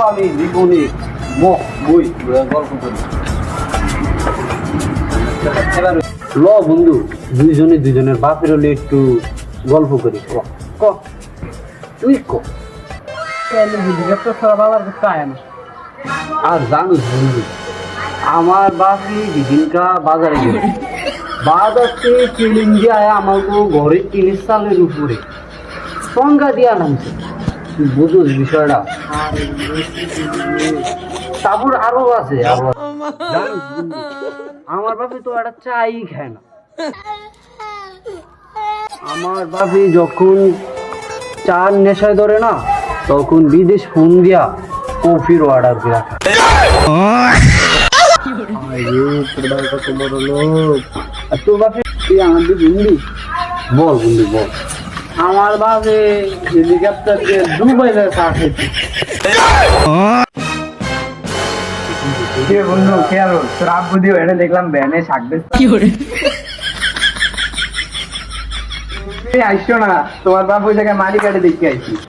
আমি জীবনে বই গল্প করি ল বন্ধু, দুইজনের বাপের হলে একটু গল্প করি। ক তুই ক। বাবার করতে আয় না। আর জানুস বন্ধু, আমার বাপি দিদিনকা বাজারে গেল, বাজারতে চিলিং দিয়ে আমাকে ঘরের টিনের চালের উপরে সংজ্ঞা দিয়া নামছে। তুই বুঝোস বিষয়টা? তারপর আরো আছে জানিস বন্ধু, আমার বাপি তো একটা চাই খায় না। আমার বাপি যখন চার নেশায় ধরে না, তখন বিদেশ ফোন দিয়া কফির অর্ডার করে রাখে। তোর বাপি আমাদের বন্ধু বল বন্ধু বল। আমার বাপে হেলিকপ্টার দিয়ে দুবাই যায় চা খেতে। বন্ধু খেয়াল তোর আব্বু দিয়ে এটা দেখলাম ভ্যানে শাক বেচতে। আইসো না, তোমার বাপ ওই জায়গায় মালিক আটে দেখতে আইছি।